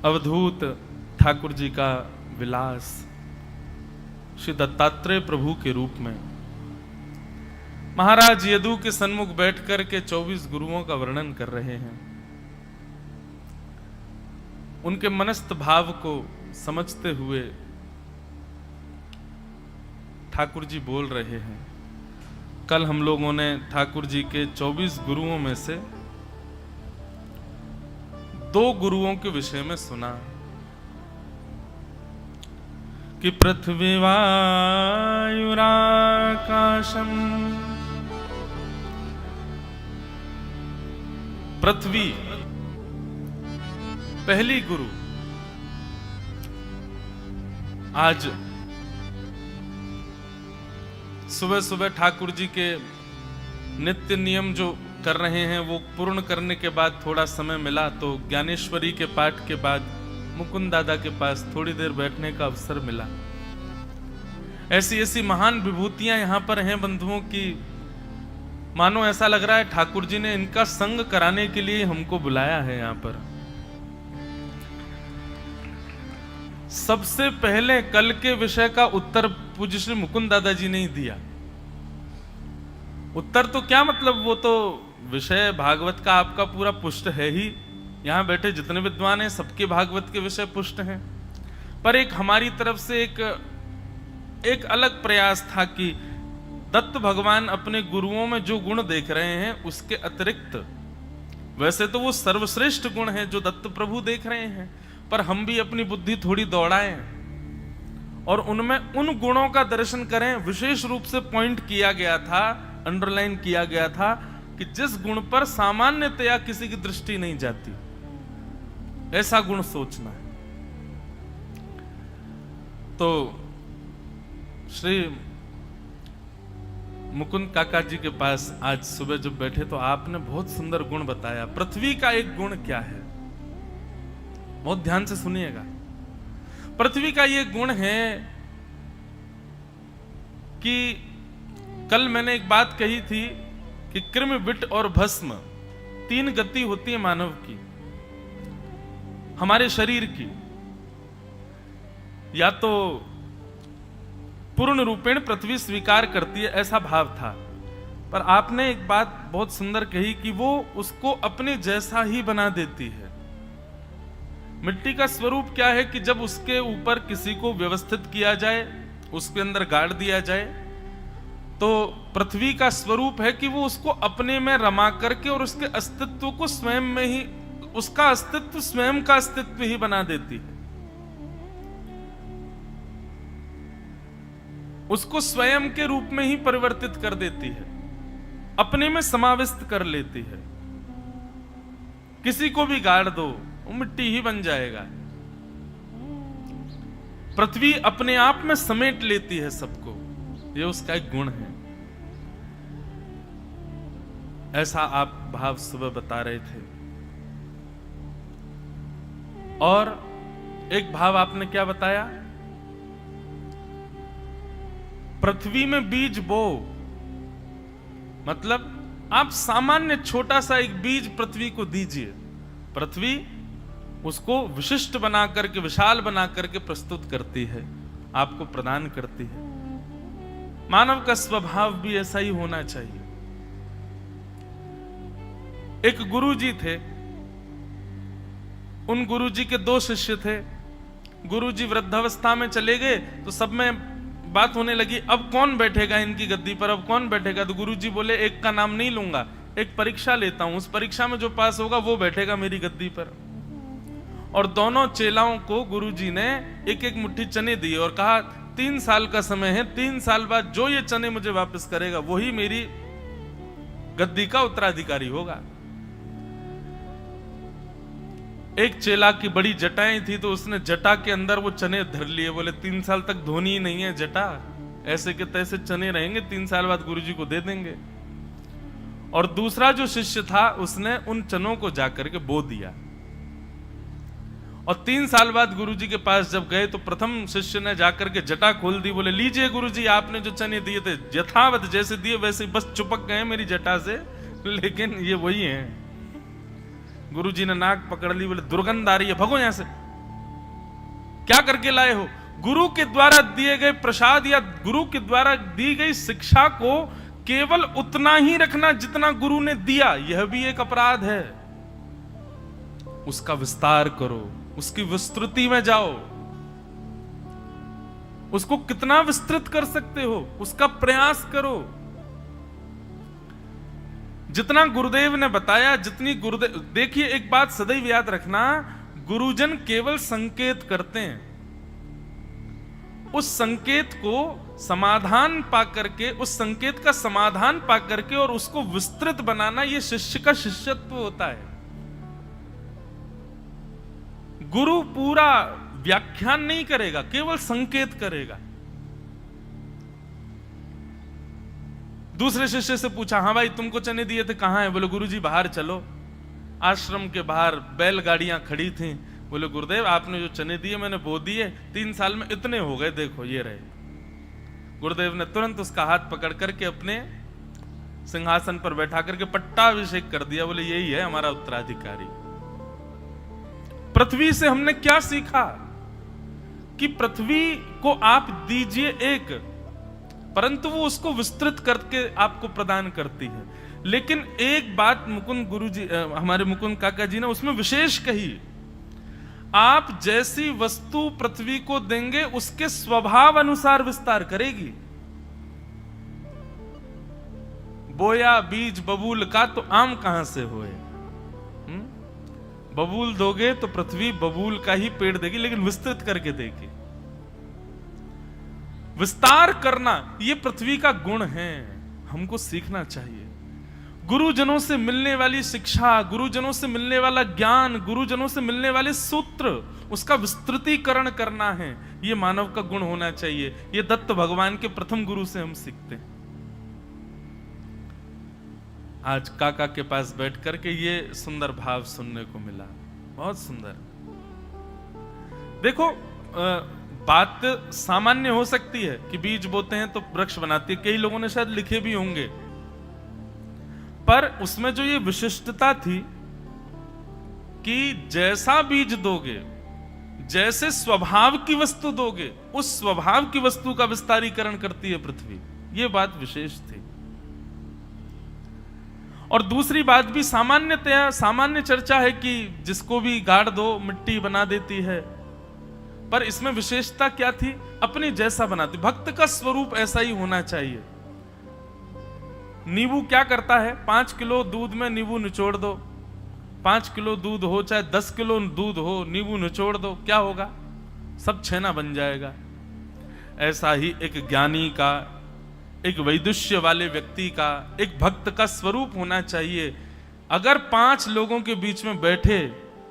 अवधूत ठाकुर जी का विलास श्री दत्तात्रेय प्रभु के रूप में महाराज यदु के सन्मुख बैठकर के 24 गुरुओं का वर्णन कर रहे हैं। उनके मनस्थ भाव को समझते हुए ठाकुर जी बोल रहे हैं। कल हम लोगों ने ठाकुर जी के 24 गुरुओं में से 2 गुरुओं के विषय में सुना कि पृथ्वी वायुराकाशम। पृथ्वी पहली गुरु। आज सुबह सुबह ठाकुर जी के नित्य नियम जो कर रहे हैं वो पूर्ण करने के बाद थोड़ा समय मिला तो ज्ञानेश्वरी के पाठ के बाद मुकुंद दादा के पास थोड़ी देर बैठने का अवसर मिला। ऐसी ऐसी महान विभूतियां यहां पर हैं बंधुओं की, मानो ऐसा लग रहा है ठाकुर जी ने इनका संग कराने के लिए हमको बुलाया है। यहां पर सबसे पहले कल के विषय का उत्तर पूज्य श्री मुकुंद दादा जी ने ही दिया। उत्तर तो क्या मतलब, वो तो विषय भागवत का आपका पूरा पुष्ट है ही। यहां बैठे जितने विद्वान हैं सबके भागवत के विषय पुष्ट हैं, पर एक हमारी तरफ से एक अलग प्रयास था कि दत्त भगवान अपने गुरुओं में जो गुण देख रहे हैं उसके अतिरिक्त, वैसे तो वो सर्वश्रेष्ठ गुण है जो दत्त प्रभु देख रहे हैं, पर हम भी अपनी बुद्धि थोड़ी दौड़ाएं और उनमें उन गुणों का दर्शन करें। विशेष रूप से पॉइंट किया गया था, अंडरलाइन किया गया था कि जिस गुण पर सामान्यतया किसी की दृष्टि नहीं जाती, ऐसा गुण सोचना है। तो श्री मुकुंद काका जी के पास आज सुबह जब बैठे तो आपने बहुत सुंदर गुण बताया। पृथ्वी का एक गुण क्या है, बहुत ध्यान से सुनिएगा। पृथ्वी का ये गुण है कि कल मैंने एक बात कही थी कि कृमि विट और भस्म 3 गति होती है मानव की, हमारे शरीर की। या तो पूर्ण रूपेण पृथ्वी स्वीकार करती है, ऐसा भाव था, पर आपने एक बात बहुत सुंदर कही कि वो उसको अपने जैसा ही बना देती है। मिट्टी का स्वरूप क्या है कि जब उसके ऊपर किसी को व्यवस्थित किया जाए, उसके अंदर गाड़ दिया जाए, तो पृथ्वी का स्वरूप है कि वो उसको अपने में रमा करके और उसके अस्तित्व को स्वयं में ही, उसका अस्तित्व स्वयं का अस्तित्व ही बना देती है, उसको स्वयं के रूप में ही परिवर्तित कर देती है, अपने में समाविष्ट कर लेती है। किसी को भी गाड़ दो वो मिट्टी ही बन जाएगा। पृथ्वी अपने आप में समेट लेती है सबको, ये उसका एक गुण है। ऐसा आप भाव सुबह बता रहे थे। और एक भाव आपने क्या बताया, पृथ्वी में बीज बो, मतलब आप सामान्य छोटा सा एक बीज पृथ्वी को दीजिए, पृथ्वी उसको विशिष्ट बना करके, विशाल बना करके प्रस्तुत करती है, आपको प्रदान करती है। मानव का स्वभाव भी ऐसा ही होना चाहिए। एक गुरुजी थे, उन गुरुजी के 2 शिष्य थे। गुरुजी वृद्धावस्था में चले गए तो सब में बात होने लगी, अब कौन बैठेगा इनकी गद्दी पर, अब कौन बैठेगा। तो गुरुजी बोले एक का नाम नहीं लूंगा, एक परीक्षा लेता हूं, उस परीक्षा में जो पास होगा वो बैठेगा मेरी गद्दी पर। और दोनों चेलाओं को गुरुजी ने एक एक मुट्ठी चने दिए और कहा 3 साल का समय है, 3 साल बाद जो ये चने मुझे वापस करेगा वही मेरी गद्दी का उत्तराधिकारी होगा। एक चेला की बड़ी जटाएं थी तो उसने जटा के अंदर वो चने धर लिए, बोले 3 साल तक धोनी ही नहीं है जटा, ऐसे के तैसे चने रहेंगे, 3 साल बाद गुरुजी को दे देंगे। और दूसरा जो शिष्य था उसने उन चनों को जाकर के बो दिया। और 3 साल बाद गुरुजी के पास जब गए तो प्रथम शिष्य ने जाकर के जटा खोल दी, बोले लीजिए गुरुजी आपने जो चने दिए थे यथावत जैसे दिए वैसे बस चिपक गए मेरी जटा से, लेकिन ये वही हैं। गुरुजी ने नाक पकड़ ली, बोले दुर्गंध आ रही है, भगो यहां से, क्या करके लाए हो? गुरु के द्वारा दिए गए प्रसाद या गुरु के द्वारा दी गई शिक्षा को केवल उतना ही रखना जितना गुरु ने दिया, यह भी एक अपराध है। उसका विस्तार करो, उसकी विस्तृति में जाओ, उसको कितना विस्तृत कर सकते हो उसका प्रयास करो। जितना गुरुदेव ने बताया, जितनी गुरुदेव, देखिए एक बात सदैव याद रखना, गुरुजन केवल संकेत करते हैं, उस संकेत को समाधान पा करके, उस संकेत का समाधान पा करके और उसको विस्तृत बनाना, यह शिष्य का शिष्यत्व होता है। गुरु पूरा व्याख्यान नहीं करेगा, केवल संकेत करेगा। दूसरे शिष्य से पूछा, हाँ भाई तुमको चने दिए थे, कहां है? बोले गुरुजी बाहर चलो। आश्रम के बाहर बैलगाड़ियां खड़ी थीं। बोले गुरुदेव आपने जो चने दिए मैंने बो दिए, 3 साल में इतने हो गए, देखो ये रहे। गुरुदेव ने तुरंत उसका हाथ पकड़ करके अपने सिंहासन पर बैठा करके पट्टाभिषेक कर दिया। बोले यही है हमारा उत्तराधिकारी। पृथ्वी से हमने क्या सीखा कि पृथ्वी को आप दीजिए एक, परंतु वो उसको विस्तृत करके आपको प्रदान करती है। लेकिन एक बात मुकुंद गुरुजी, हमारे मुकुंद काका जी ने उसमें विशेष कही, आप जैसी वस्तु पृथ्वी को देंगे उसके स्वभाव अनुसार विस्तार करेगी। बोया बीज बबूल का तो आम कहां से होए? बबूल दोगे तो पृथ्वी बबूल का ही पेड़ देगी, लेकिन विस्तृत करके देगी। विस्तार करना यह पृथ्वी का गुण है, हमको सीखना चाहिए। गुरुजनों से मिलने वाली शिक्षा, गुरुजनों से मिलने वाला ज्ञान, गुरुजनों से मिलने वाले सूत्र, उसका विस्तृतीकरण करना है, यह मानव का गुण होना चाहिए। यह दत्त भगवान के प्रथम गुरु से हम सीखते हैं। आज काका के पास बैठ करके ये सुंदर भाव सुनने को मिला, बहुत सुंदर। देखो बात सामान्य हो सकती है कि बीज बोते हैं तो वृक्ष बनाती है, कई लोगों ने शायद लिखे भी होंगे, पर उसमें जो ये विशिष्टता थी कि जैसा बीज दोगे, जैसे स्वभाव की वस्तु दोगे, उस स्वभाव की वस्तु का विस्तारीकरण करती है पृथ्वी। ये बात विशेष थी। और दूसरी बात भी सामान्यतया सामान्य चर्चा है कि जिसको भी गाड़ दो मिट्टी बना देती है, पर इसमें विशेषता क्या थी? अपने जैसा बनाती। भक्त का स्वरूप ऐसा ही होना चाहिए। नींबू क्या करता है? 5 किलो दूध में नींबू निचोड़ दो, 5 किलो दूध हो चाहे 10 किलो दूध हो, नींबू निचोड़ दो, क्या होगा? सब छेना बन जाएगा। ऐसा ही एक ज्ञानी का, एक वैदुष्य वाले व्यक्ति का, एक भक्त का स्वरूप होना चाहिए। अगर 5 लोगों के बीच में बैठे,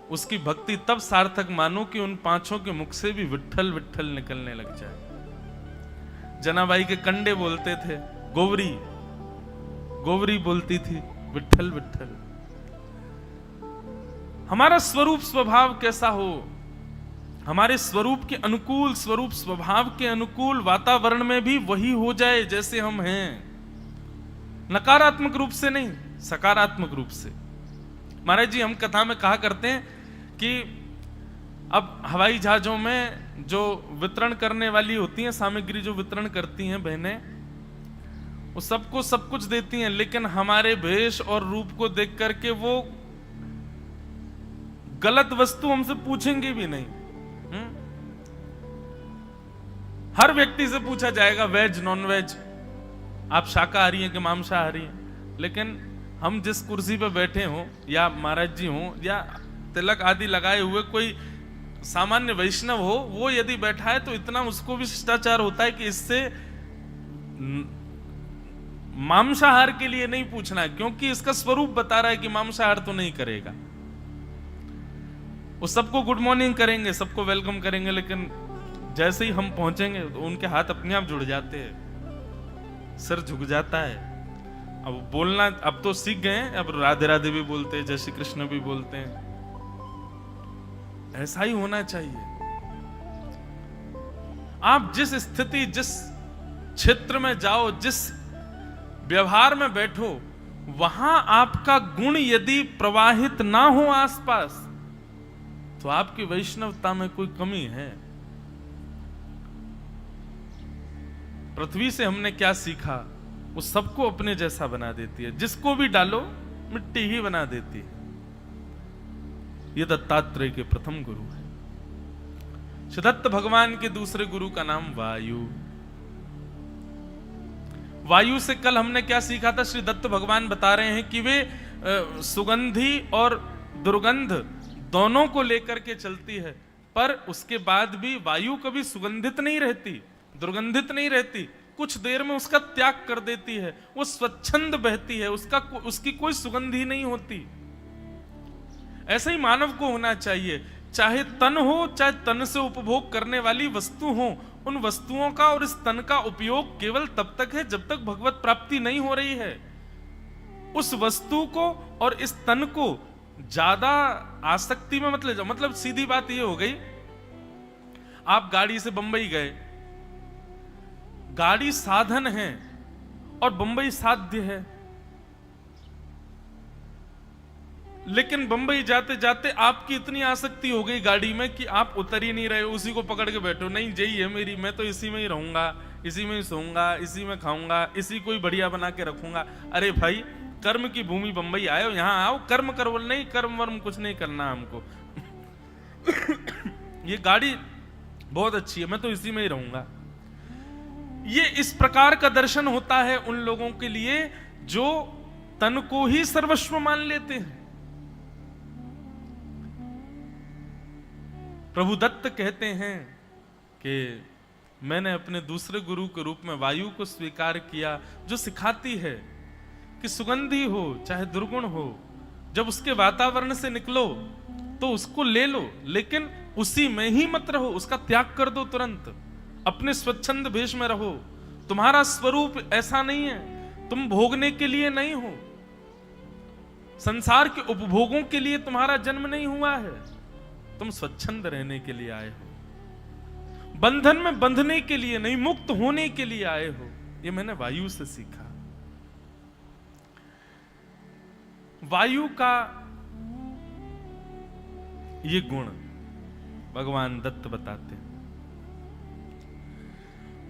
उसकी भक्ति तब सार्थक मानो कि उन 5 के मुख से भी विट्ठल विट्ठल निकलने लग जाए। जनाबाई के कंडे बोलते थे, गोवरी गोवरी बोलती थी विट्ठल विट्ठल। हमारा स्वरूप स्वभाव कैसा हो? हमारे स्वरूप के अनुकूल, स्वरूप स्वभाव के अनुकूल वातावरण में भी वही हो जाए जैसे हम हैं। नकारात्मक रूप से नहीं, सकारात्मक रूप से। महाराज जी हम कथा में कहा करते हैं कि अब हवाई जहाजों में जो वितरण करने वाली होती हैं, सामग्री जो वितरण करती हैं बहनें, वो सबको सब कुछ देती हैं, लेकिन हमारे भेष और रूप को देख करके वो गलत वस्तु हमसे पूछेंगे भी नहीं। हर व्यक्ति से पूछा जाएगा वेज नॉन वेज, आप शाकाहारी हैं कि मांसाहारी हैं। लेकिन हम जिस कुर्सी पे बैठे हों, या महाराज जी हों, या तिलक आदि लगाए हुए कोई सामान्य वैष्णव हो, वो यदि बैठा है तो इतना उसको भी शिष्टाचार होता है कि इससे मांसाहार के लिए नहीं पूछना है, क्योंकि इसका स्वरूप बता रहा है कि मांसाहार तो नहीं करेगा। वो सबको गुड मॉर्निंग करेंगे, सबको वेलकम करेंगे, लेकिन जैसे ही हम पहुंचेंगे तो उनके हाथ अपने आप जुड़ जाते हैं, सिर झुक जाता है। अब बोलना अब तो सीख गए हैं, अब राधे राधे भी बोलते हैं, जय श्री कृष्ण भी बोलते हैं। ऐसा ही होना चाहिए। आप जिस स्थिति, जिस क्षेत्र में जाओ, जिस व्यवहार में बैठो, वहां आपका गुण यदि प्रवाहित ना हो आसपास, तो आपकी वैष्णवता में कोई कमी है। पृथ्वी से हमने क्या सीखा वो सबको अपने जैसा बना देती है, जिसको भी डालो मिट्टी ही बना देती है। ये दत्तात्रेय के प्रथम गुरु है। श्रीदत्त भगवान के दूसरे गुरु का नाम वायु। वायु से कल हमने क्या सीखा था? श्री दत्त भगवान बता रहे हैं कि वे सुगंधी और दुर्गंध दोनों को लेकर के चलती है, पर उसके बाद भी वायु कभी सुगंधित नहीं रहती, दुर्गंधित नहीं रहती, कुछ देर में उसका त्याग कर देती है, वो स्वच्छंद बहती है, उसकी कोई सुगंधी नहीं होती। ऐसा ही मानव को होना चाहिए, चाहे तन हो, चाहे तन से उपभोग करने वाली वस्तु हो, उन वस्तुओं का और इस तन का उपयोग केवल तब तक है जब तक भगवत प्राप्ति नहीं हो रही है। उस वस्तु को और इस तन को ज्यादा आसक्ति में मतलब सीधी बात यह हो गई, आप गाड़ी से बंबई गए, गाड़ी साधन है और बंबई साध्य है, लेकिन बंबई जाते जाते आपकी इतनी आसक्ति हो गई गाड़ी में कि आप उतर ही नहीं रहे, उसी को पकड़ के बैठो, नहीं यही है मेरी, मैं तो इसी में ही रहूंगा, इसी में ही सोऊंगा, इसी में खाऊंगा, इसी को ही बढ़िया बना के रखूंगा। अरे भाई, कर्म की भूमि बंबई आए हो, यहां आओ, कर्म करो। नहीं, कर्म वर्म कुछ नहीं करना हमको। ये गाड़ी बहुत अच्छी है, मैं तो इसी में ही रहूंगा। ये इस प्रकार का दर्शन होता है उन लोगों के लिए जो तन को ही सर्वस्व मान लेते हैं। प्रभु दत्त कहते हैं कि मैंने अपने दूसरे गुरु के रूप में वायु को स्वीकार किया, जो सिखाती है कि सुगंधी हो चाहे दुर्गुण हो, जब उसके वातावरण से निकलो तो उसको ले लो, लेकिन उसी में ही मत रहो, उसका त्याग कर दो तुरंत, अपने स्वच्छंद भेष में रहो। तुम्हारा स्वरूप ऐसा नहीं है, तुम भोगने के लिए नहीं हो, संसार के उपभोगों के लिए तुम्हारा जन्म नहीं हुआ है, तुम स्वच्छंद रहने के लिए आए हो, बंधन में बंधने के लिए नहीं, मुक्त होने के लिए आए हो। ये मैंने वायु से सीखा। वायु का ये गुण भगवान दत्त बताते हैं।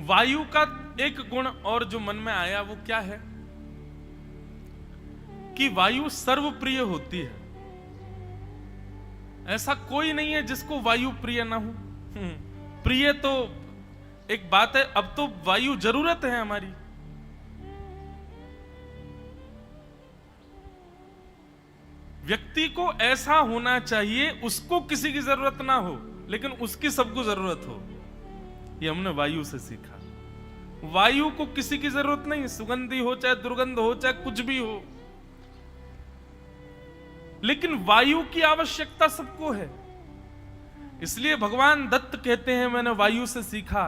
वायु का एक गुण और जो मन में आया वो क्या है कि वायु सर्वप्रिय होती है। ऐसा कोई नहीं है जिसको वायु प्रिय ना हो। प्रिय तो एक बात है, अब तो वायु जरूरत है हमारी। व्यक्ति को ऐसा होना चाहिए उसको किसी की जरूरत ना हो, लेकिन उसकी सबको जरूरत हो। ये हमने वायु से सीखा। वायु को किसी की जरूरत नहीं, सुगंधी हो चाहे दुर्गंध हो चाहे कुछ भी हो, लेकिन वायु की आवश्यकता सबको है। इसलिए भगवान दत्त कहते हैं मैंने वायु से सीखा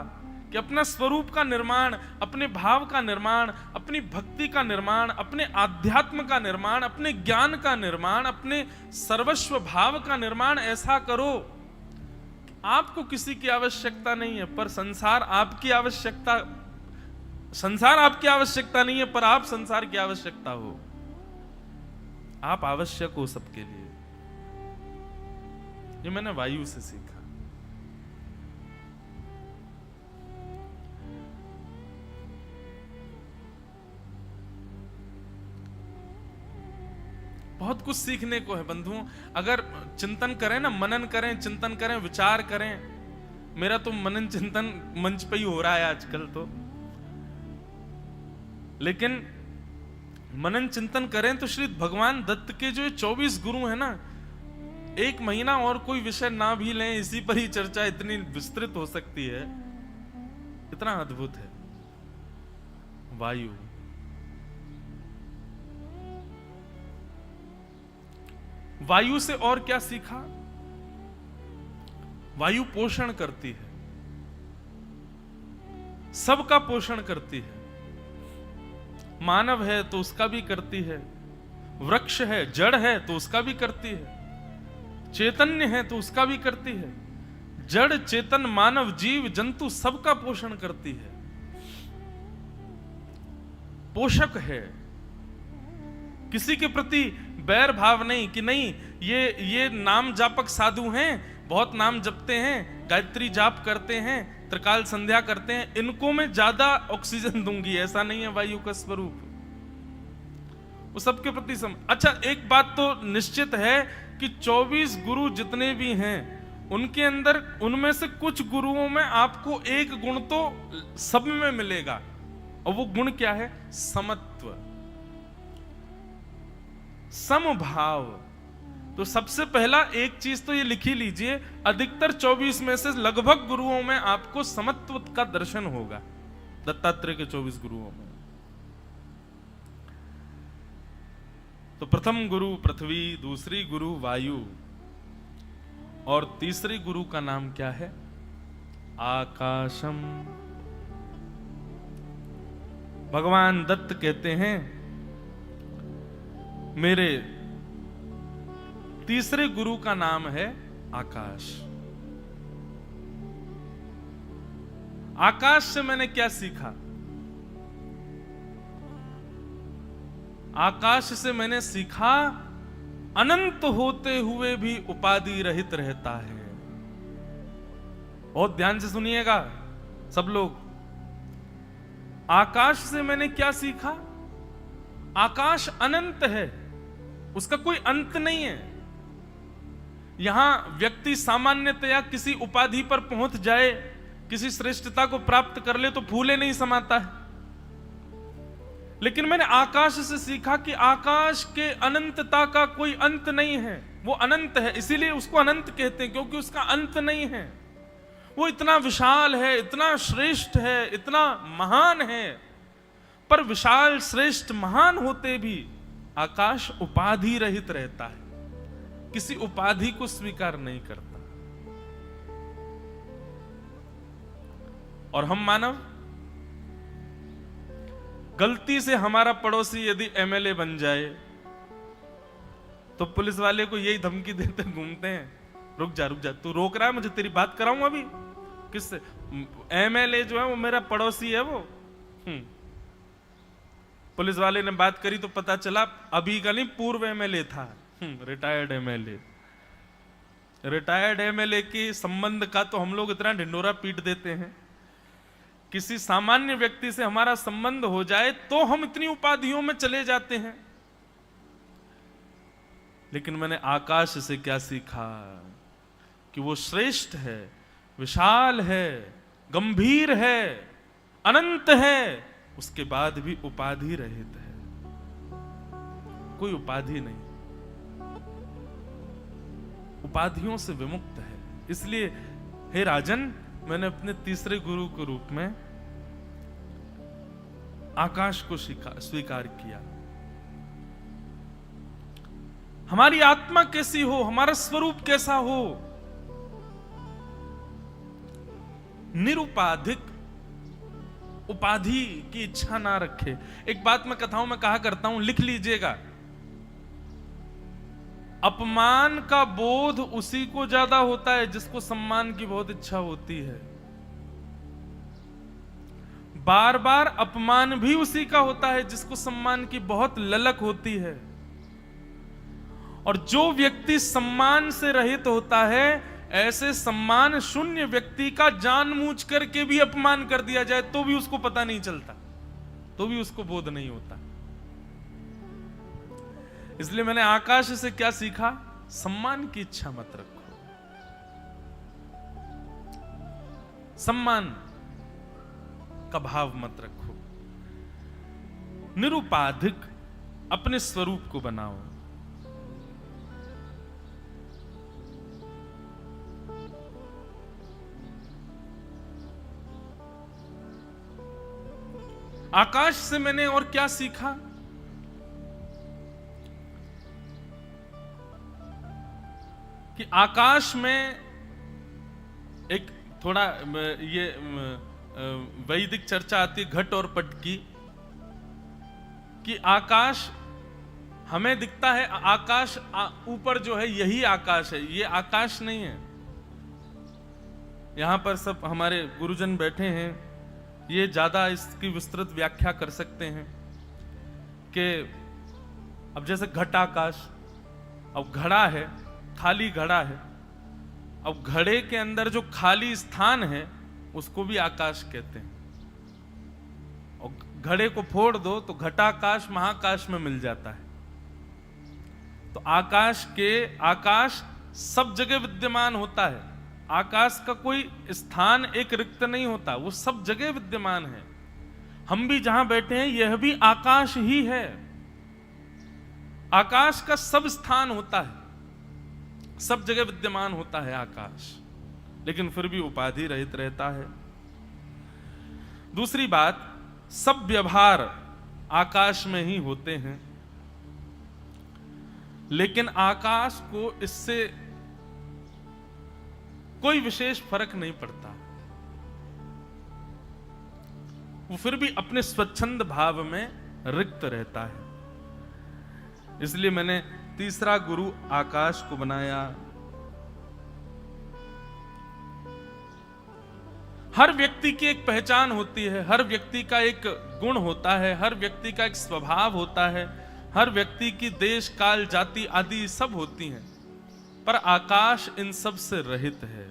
कि अपना स्वरूप का निर्माण, अपने भाव का निर्माण, अपनी भक्ति का निर्माण, अपने आध्यात्म का निर्माण, अपने ज्ञान का निर्माण, अपने सर्वस्व भाव का निर्माण ऐसा करो कि आपको किसी की आवश्यकता नहीं है, पर संसार आपकी आवश्यकता नहीं है, पर आप संसार की आवश्यकता हो। आप आवश्यक हो सबके लिए। ये मैंने वायु से सीखा। बहुत कुछ सीखने को है बंधुओं, अगर चिंतन करें ना, मनन करें, चिंतन करें, विचार करें। मेरा तो मनन चिंतन मंच पे ही हो रहा है आजकल तो, लेकिन मनन चिंतन करें तो श्री भगवान दत्त के जो 24 गुरु हैं ना, एक महीना और कोई विषय ना भी लें, इसी पर ही चर्चा इतनी विस्तृत हो सकती है, इतना अद्भुत है वायु। वायु से और क्या सीखा? वायु पोषण करती है, सबका पोषण करती है। मानव है तो उसका भी करती है, वृक्ष है, जड़ है तो उसका भी करती है, चैतन्य है तो उसका भी करती है। जड़, चेतन, मानव, जीव, जंतु सबका पोषण करती है, पोषक है। किसी के प्रति बैर भाव नहीं कि नहीं ये नाम जापक साधु हैं, बहुत नाम जपते हैं, गायत्री जाप करते हैं, त्रिकाल संध्या करते हैं, इनको मैं ज्यादा ऑक्सीजन दूंगी, ऐसा नहीं है वायु का स्वरूप। वो सबके प्रति अच्छा, एक बात तो निश्चित है कि 24 गुरु जितने भी हैं उनके अंदर, उनमें से कुछ गुरुओं में आपको एक गुण तो सब में मिलेगा, और वो गुण क्या है? समत्व, समभाव। तो सबसे पहला एक चीज तो ये लिखी लीजिए, अधिकतर 24 में से लगभग गुरुओं में आपको समत्व का दर्शन होगा, दत्तात्रेय के 24 गुरुओं में। तो प्रथम गुरु पृथ्वी, दूसरी गुरु वायु, और तीसरी गुरु का नाम क्या है? आकाशम। भगवान दत्त कहते हैं, मेरे तीसरे गुरु का नाम है आकाश। आकाश से मैंने क्या सीखा? आकाश से मैंने सीखा, अनंत होते हुए भी उपाधि रहित रहता है। बहुत ध्यान से सुनिएगा सब लोग। आकाश से मैंने क्या सीखा? आकाश अनंत है, उसका कोई अंत नहीं है। यहां व्यक्ति सामान्यतया किसी उपाधि पर पहुंच जाए, किसी श्रेष्ठता को प्राप्त कर ले तो फूले नहीं समाता है। लेकिन मैंने आकाश से सीखा कि आकाश के अनंतता का कोई अंत नहीं है, वो अनंत है, इसीलिए उसको अनंत कहते हैं, क्योंकि उसका अंत नहीं है। वो इतना विशाल है, इतना श्रेष्ठ है, इतना महान है, पर विशाल श्रेष्ठ महान होते भी आकाश उपाधि रहित रहता है, किसी उपाधि को स्वीकार नहीं करता। और हम मानव, गलती से हमारा पड़ोसी यदि एमएलए बन जाए तो पुलिस वाले को यही धमकी देते घूमते हैं, रुक जा तू रोक रहा है मुझे, तेरी बात कराऊं अभी। किससे? एमएलए जो है वो मेरा पड़ोसी है वो। पुलिस वाले ने बात करी तो पता चला अभी का नहीं, पूर्व एमएलए था, रिटायर्ड एमएलए। रिटायर्ड एमएलए के संबंध का तो हम लोग इतना ढिंडोरा पीट देते हैं। किसी सामान्य व्यक्ति से हमारा संबंध हो जाए तो हम इतनी उपाधियों में चले जाते हैं। लेकिन मैंने आकाश से क्या सीखा? कि वो श्रेष्ठ है, विशाल है, गंभीर है, अनंत है, उसके बाद भी उपाधि रहित है, कोई उपाधि नहीं, उपाधियों से विमुक्त है। इसलिए हे राजन, मैंने अपने तीसरे गुरु के रूप में आकाश को स्वीकार किया। हमारी आत्मा कैसी हो, हमारा स्वरूप कैसा हो? निरुपाधिक, उपाधि की इच्छा ना रखे। एक बात मैं कथाओं में कहा करता हूं, लिख लीजिएगा, अपमान का बोध उसी को ज्यादा होता है जिसको सम्मान की बहुत इच्छा होती है। बार बार अपमान भी उसी का होता है जिसको सम्मान की बहुत ललक होती है। और जो व्यक्ति सम्मान से रहित होता है, ऐसे सम्मान शून्य व्यक्ति का जानबूझ करके भी अपमान कर दिया जाए तो भी उसको पता नहीं चलता, तो भी उसको बोध नहीं होता। इसलिए मैंने आकाश से क्या सीखा? सम्मान की इच्छा मत रखो, सम्मान का भाव मत रखो, निरुपाधिक अपने स्वरूप को बनाओ। आकाश से मैंने और क्या सीखा? कि आकाश में एक थोड़ा ये वैदिक चर्चा आती है घट और पट की, कि आकाश हमें दिखता है, आकाश ऊपर जो है यही आकाश है, ये आकाश नहीं है। यहां पर सब हमारे गुरुजन बैठे हैं, ये ज्यादा इसकी विस्तृत व्याख्या कर सकते हैं कि अब जैसे घट आकाश, अब घड़ा है, खाली घड़ा है, अब घड़े के अंदर जो खाली स्थान है उसको भी आकाश कहते हैं। और घड़े को फोड़ दो तो घटाकाश महाकाश में मिल जाता है। तो आकाश सब जगह विद्यमान होता है। आकाश का कोई स्थान एक रिक्त नहीं होता, वो सब जगह विद्यमान है। हम भी जहां बैठे हैं यह भी आकाश ही है। आकाश का सब स्थान होता है, सब जगह विद्यमान होता है आकाश, लेकिन फिर भी उपाधि रहित रहता है। दूसरी बात, सब व्यवहार आकाश में ही होते हैं, लेकिन आकाश को इससे कोई विशेष फर्क नहीं पड़ता। वो फिर भी अपने स्वच्छंद भाव में रिक्त रहता है। इसलिए मैंने तीसरा गुरु आकाश को बनाया। हर व्यक्ति की एक पहचान होती है, हर व्यक्ति का एक गुण होता है, हर व्यक्ति का एक स्वभाव होता है, हर व्यक्ति की देश काल जाति आदि सब होती हैं, पर आकाश इन सब से रहित है।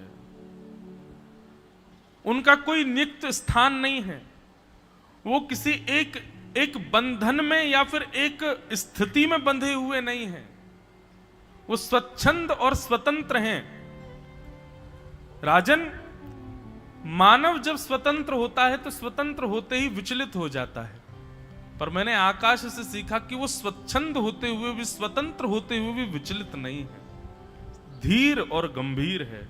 उनका कोई नियुक्त स्थान नहीं है। वो किसी एक बंधन में या फिर एक स्थिति में बंधे हुए नहीं हैं। वो स्वच्छंद और स्वतंत्र हैं। राजन, मानव जब स्वतंत्र होता है तो स्वतंत्र होते ही विचलित हो जाता है, पर मैंने आकाश से सीखा कि वो स्वच्छंद होते हुए भी, स्वतंत्र होते हुए भी विचलित नहीं है, धीर और गंभीर है।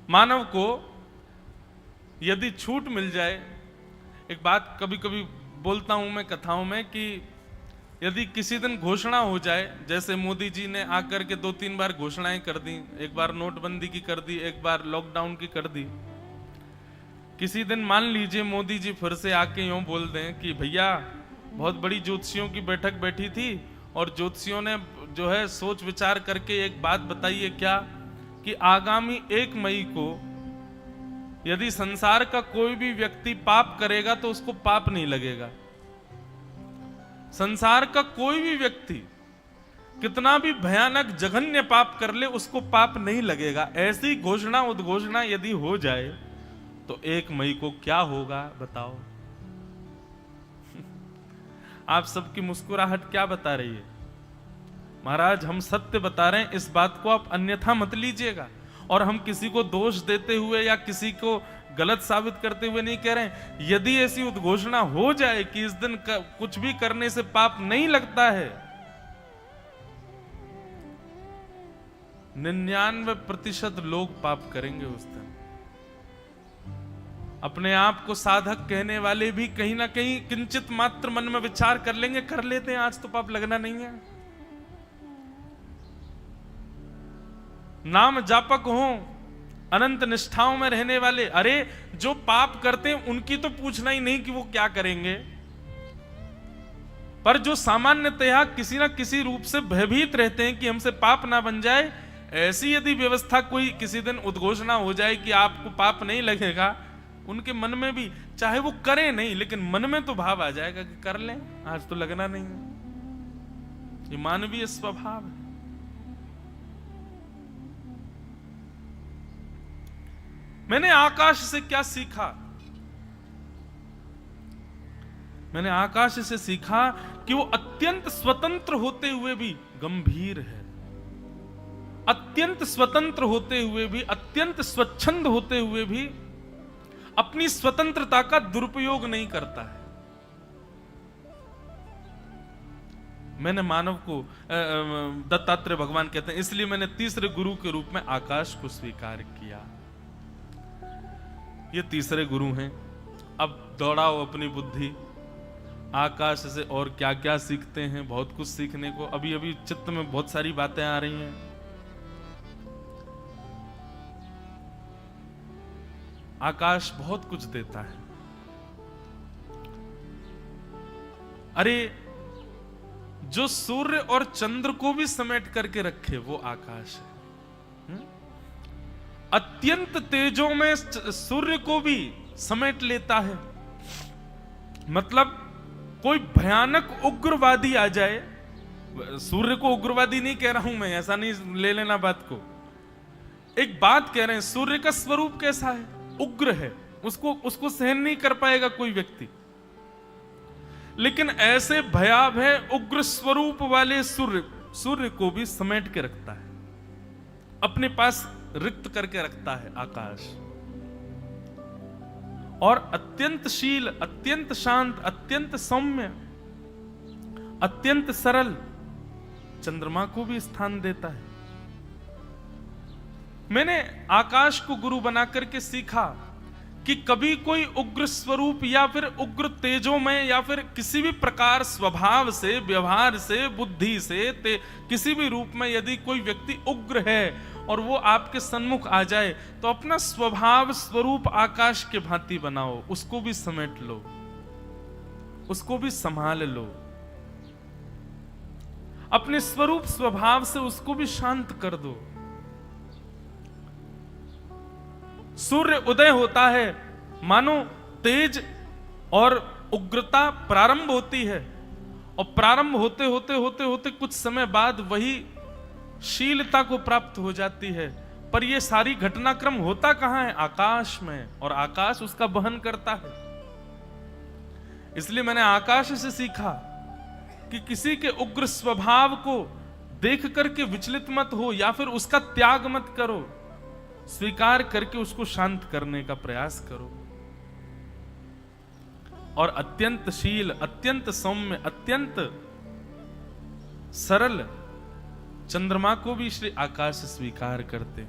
मानव को यदि छूट मिल जाए, एक बात कभी कभी बोलता हूं मैं कथाओं में कि यदि किसी दिन घोषणा हो जाए, जैसे मोदी जी ने आकर के 2-3 बार घोषणाएं कर दी, एक बार नोटबंदी की कर दी, एक बार लॉकडाउन की कर दी। किसी दिन मान लीजिए मोदी जी फिर से आके यूं बोल दें कि भैया बहुत बड़ी ज्योतिषियों की बैठक बैठी थी और ज्योतिषियों ने जो है सोच विचार करके एक बात बताई है, क्या कि आगामी 1 मई को यदि संसार का कोई भी व्यक्ति पाप करेगा तो उसको पाप नहीं लगेगा। संसार का कोई भी व्यक्ति कितना भी भयानक जघन्य पाप कर ले उसको पाप नहीं लगेगा। ऐसी घोषणा उद्घोषणा यदि हो जाए तो 1 मई को क्या होगा बताओ। आप सबकी मुस्कुराहट क्या बता रही है? महाराज हम सत्य बता रहे हैं, इस बात को आप अन्यथा मत लीजिएगा। और हम किसी को दोष देते हुए या किसी को गलत साबित करते हुए नहीं कह रहे हैं। यदि ऐसी उद्घोषणा हो जाए कि इस दिन कुछ भी करने से पाप नहीं लगता है, 99% लोग पाप करेंगे उस दिन। अपने आप को साधक कहने वाले भी कहीं ना कहीं किंचित मात्र मन में विचार कर लेंगे, कर लेते हैं, आज तो पाप लगना नहीं है। नाम जापक हो, अनंत निष्ठाओं में रहने वाले, अरे जो पाप करते हैं उनकी तो पूछना ही नहीं कि वो क्या करेंगे, पर जो सामान्यतया किसी ना किसी रूप से भयभीत रहते हैं कि हमसे पाप ना बन जाए, ऐसी यदि व्यवस्था कोई किसी दिन उद्घोषणा हो जाए कि आपको पाप नहीं लगेगा, उनके मन में भी, चाहे वो करें नहीं, लेकिन मन में तो भाव आ जाएगा कि कर लें, आज तो लगना नहीं है। ये मानवीय स्वभाव है। मैंने आकाश से क्या सीखा? मैंने आकाश से सीखा कि वो अत्यंत स्वतंत्र होते हुए भी गंभीर है, अत्यंत स्वतंत्र होते हुए भी, अत्यंत स्वच्छंद होते हुए भी अपनी स्वतंत्रता का दुरुपयोग नहीं करता है। मैंने मानव को दत्तात्रेय भगवान कहते हैं, इसलिए मैंने तीसरे गुरु के रूप में आकाश को स्वीकार किया। ये तीसरे गुरु हैं। अब दौड़ाओ अपनी बुद्धि, आकाश से और क्या क्या सीखते हैं। बहुत कुछ सीखने को, अभी अभी चित्त में बहुत सारी बातें आ रही हैं। आकाश बहुत कुछ देता है। अरे जो सूर्य और चंद्र को भी समेट करके रखे वो आकाश है। अत्यंत तेजों में सूर्य को भी समेट लेता है। मतलब कोई भयानक उग्रवादी आ जाए, सूर्य को उग्रवादी नहीं कह रहा हूं मैं, ऐसा नहीं ले लेना बात को, एक बात कह रहे हैं, सूर्य का स्वरूप कैसा है? उग्र है, उसको सहन नहीं कर पाएगा कोई व्यक्ति। लेकिन ऐसे भयावह उग्र स्वरूप वाले सूर्य को भी समेट के रखता है, अपने पास रिक्त करके रखता है आकाश। और अत्यंत शील, अत्यंत शांत, अत्यंत सौम्य, अत्यंत सरल चंद्रमा को भी स्थान देता है। मैंने आकाश को गुरु बना करके सीखा कि कभी कोई उग्र स्वरूप या फिर उग्र तेजोमय या फिर किसी भी प्रकार स्वभाव से, व्यवहार से, बुद्धि से, किसी भी रूप में यदि कोई व्यक्ति उग्र है और वो आपके सन्मुख आ जाए तो अपना स्वभाव स्वरूप आकाश के भांति बनाओ, उसको भी समेट लो, उसको भी संभाल लो, अपने स्वरूप स्वभाव से उसको भी शांत कर दो। सूर्य उदय होता है, मानो तेज और उग्रता प्रारंभ होती है, और प्रारंभ होते होते होते होते कुछ समय बाद वही शीलता को प्राप्त हो जाती है। पर यह सारी घटनाक्रम होता कहां है? आकाश में, और आकाश उसका वहन करता है। इसलिए मैंने आकाश से सीखा कि किसी के उग्र स्वभाव को देख करके विचलित मत हो या फिर उसका त्याग मत करो, स्वीकार करके उसको शांत करने का प्रयास करो। और अत्यंत शील, अत्यंत सौम्य, अत्यंत सरल चंद्रमा को भी श्री आकाश स्वीकार करते।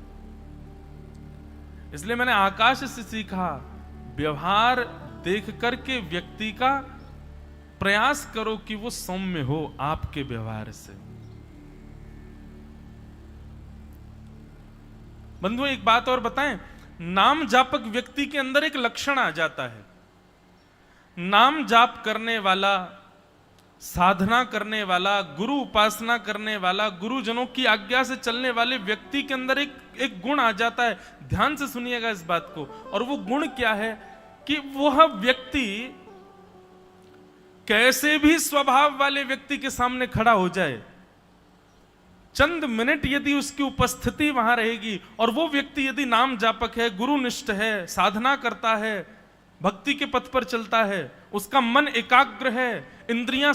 इसलिए मैंने आकाश से सीखा, व्यवहार देख करके व्यक्ति का प्रयास करो कि वो सौम्य हो आपके व्यवहार से। बंधुओं, एक बात और बताएं, नाम जापक व्यक्ति के अंदर एक लक्षण आ जाता है। नाम जाप करने वाला, साधना करने वाला, गुरु उपासना करने वाला, गुरुजनों की आज्ञा से चलने वाले व्यक्ति के अंदर एक गुण आ जाता है। ध्यान से सुनिएगा इस बात को। और वो गुण क्या है? कि वह व्यक्ति कैसे भी स्वभाव वाले व्यक्ति के सामने खड़ा हो जाए, चंद मिनट यदि उसकी उपस्थिति वहां रहेगी और वो व्यक्ति यदि नाम जापक है, गुरुनिष्ठ है, साधना करता है, भक्ति के पथ पर चलता है, उसका मन एकाग्र है, इंद्रियां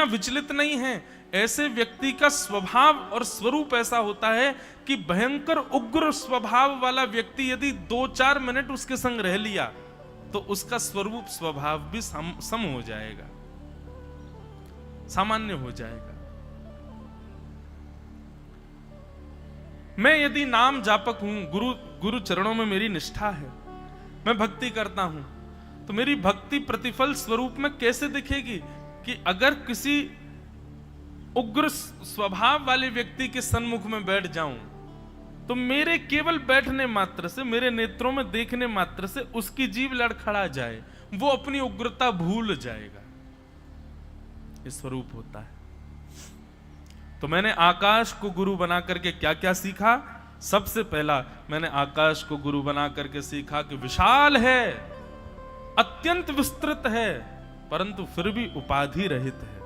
विचलित नहीं हैं, ऐसे व्यक्ति का स्वभाव और स्वरूप ऐसा होता है कि भयंकर उग्र स्वभाव वाला व्यक्ति यदि 2-4 मिनट उसके संग रह लिया तो उसका स्वरूप स्वभाव भी सम हो जाएगा, सामान्य हो जाएगा। मैं यदि नाम जापक हूं, गुरु चरणों में मेरी निष्ठा है, मैं भक्ति करता हूं, तो मेरी भक्ति प्रतिफल स्वरूप में कैसे दिखेगी? कि अगर किसी उग्र स्वभाव वाले व्यक्ति के सन्मुख में बैठ जाऊं तो मेरे केवल बैठने मात्र से, मेरे नेत्रों में देखने मात्र से उसकी जीभ लड़खड़ा जाए, वो अपनी उग्रता भूल जाएगा। ये स्वरूप होता है। तो मैंने आकाश को गुरु बना करके क्या क्या सीखा? सबसे पहला मैंने आकाश को गुरु बना करके सीखा कि विशाल है, अत्यंत विस्तृत है, परंतु फिर भी उपाधि रहित है,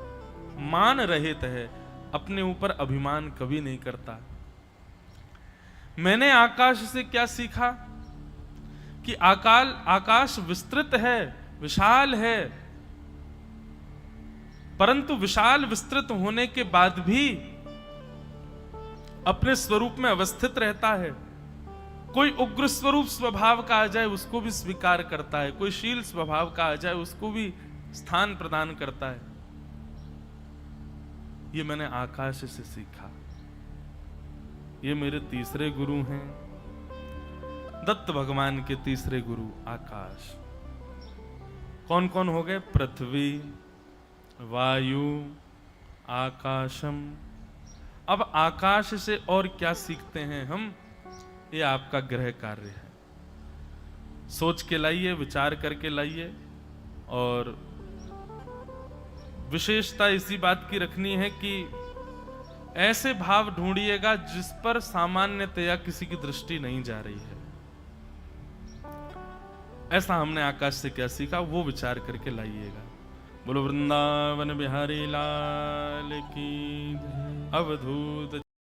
मान रहित है, अपने ऊपर अभिमान कभी नहीं करता। मैंने आकाश से क्या सीखा? कि आकाश विस्तृत है, विशाल है, परंतु विशाल विस्तृत होने के बाद भी अपने स्वरूप में अवस्थित रहता है। कोई उग्र स्वरूप स्वभाव का आ जाए उसको भी स्वीकार करता है, कोई शील स्वभाव का आ जाए उसको भी स्थान प्रदान करता है। ये मैंने आकाश से सीखा। ये मेरे तीसरे गुरु हैं, दत्त भगवान के तीसरे गुरु आकाश। कौन कौन हो गए? पृथ्वी, वायु, आकाशम। अब आकाश से और क्या सीखते हैं हम? ये आपका गृह कार्य है। सोच के लाइए, विचार करके लाइए। और विशेषता इसी बात की रखनी है कि ऐसे भाव ढूंढिएगा जिस पर सामान्यतया किसी की दृष्टि नहीं जा रही है। ऐसा हमने आकाश से क्या सीखा वो विचार करके लाइएगा। बोलो वृंदावन बिहारी लाल की, अवधूत